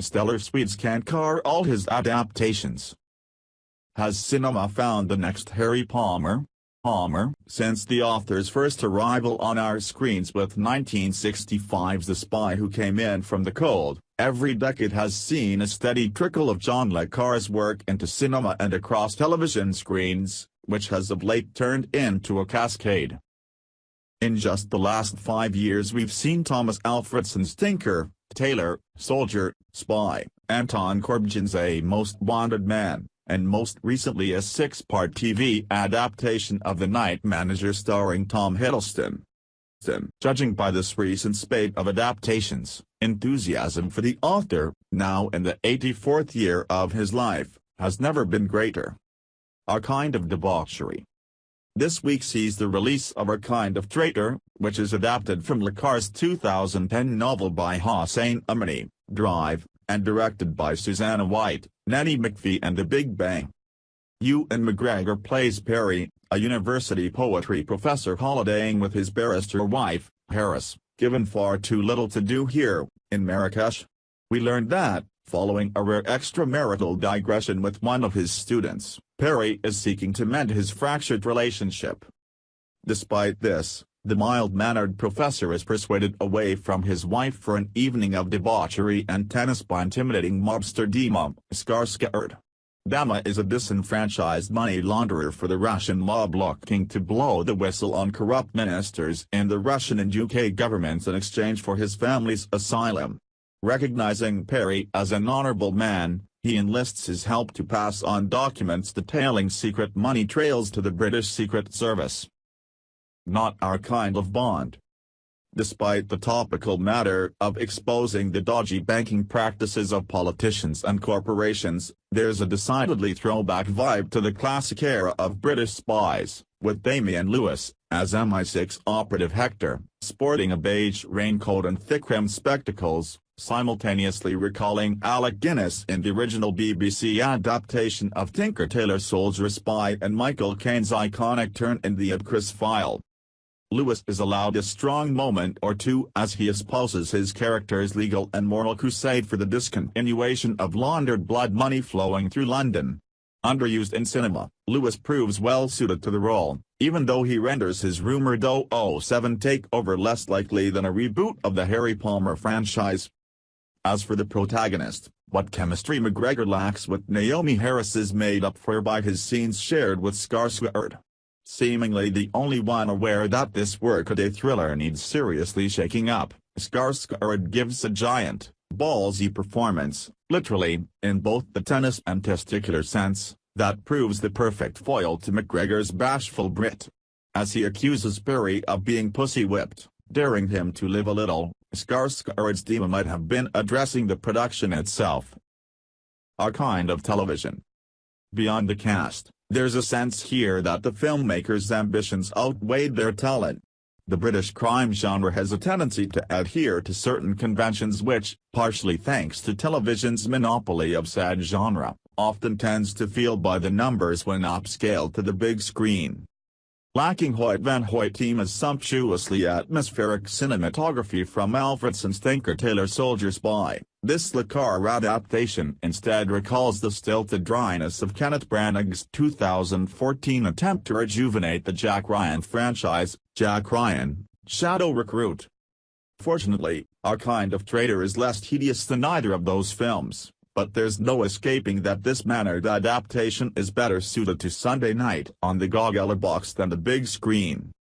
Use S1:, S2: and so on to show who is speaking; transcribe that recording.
S1: stellar Swedes can't car all his adaptations. Has cinema found the next Harry Palmer? Since the author's first arrival on our screens with 1965's The Spy Who Came In From the Cold, every decade has seen a steady trickle of John le Carré's work into cinema and across television screens, which has of late turned into a cascade. In just the last 5 years we've seen Thomas Alfredson's Tinker, Tailor, Soldier, Spy, Anton Corbjin's A Most Wanted Man, and most recently a 6-part TV adaptation of The Night Manager starring Tom Hiddleston. Judging by this recent spate of adaptations, enthusiasm for the author, now in the 84th year of his life, has never been greater. A Kind of Debauchery. This week sees the release of A Kind of Traitor, which is adapted from le Carré's 2010 novel by Hossein Amini, Drive, and directed by Susanna White, Nanny McPhee and The Big Bang. Ewan McGregor plays Perry, a university poetry professor holidaying with his barrister wife, Harris, given far too little to do here, in Marrakesh. We learned that, following a rare extramarital digression with one of his students, Perry is seeking to mend his fractured relationship. Despite this, the mild-mannered professor is persuaded away from his wife for an evening of debauchery and tennis by intimidating mobster Damian Skarsgård. Dama is a disenfranchised money launderer for the Russian mob looking to blow the whistle on corrupt ministers in the Russian and UK governments in exchange for his family's asylum. Recognizing Perry as an honorable man, he enlists his help to pass on documents detailing secret money trails to the British Secret Service. Not our kind of Bond. Despite the topical matter of exposing the dodgy banking practices of politicians and corporations, there's a decidedly throwback vibe to the classic era of British spies, with Damian Lewis, as MI6 operative Hector, sporting a beige raincoat and thick-rimmed spectacles, simultaneously recalling Alec Guinness in the original BBC adaptation of Tinker Tailor Soldier Spy and Michael Caine's iconic turn in The Chris File. Lewis is allowed a strong moment or two as he espouses his character's legal and moral crusade for the discontinuation of laundered blood money flowing through London. Underused in cinema, Lewis proves well suited to the role, even though he renders his rumored 007 takeover less likely than a reboot of the Harry Palmer franchise. As for the protagonist, what chemistry McGregor lacks with Naomie Harris is made up for by his scenes shared with Skarsgård. Seemingly the only one aware that this workaday thriller needs seriously shaking up, Skarsgård gives a giant, ballsy performance, literally, in both the tennis and testicular sense, that proves the perfect foil to McGregor's bashful Brit. As he accuses Perry of being pussy-whipped, daring him to live a little, Skarsgård's theme might have been addressing the production itself. A Kind of Television. Beyond the cast, there's a sense here that the filmmakers' ambitions outweighed their talent. The British crime genre has a tendency to adhere to certain conventions which, partially thanks to television's monopoly of said genre, often tends to feel by the numbers when upscaled to the big screen. Lacking Hoyt van Hoytema's sumptuously atmospheric cinematography from Alfredson's Tinker Tailor Soldier Spy, this le Carré adaptation instead recalls the stilted dryness of Kenneth Branagh's 2014 attempt to rejuvenate the Jack Ryan franchise, Jack Ryan, Shadow Recruit. Fortunately, A Kind of Traitor is less tedious than either of those films, but there's no escaping that this mannered adaptation is better suited to Sunday night on the Goggle box than the big screen.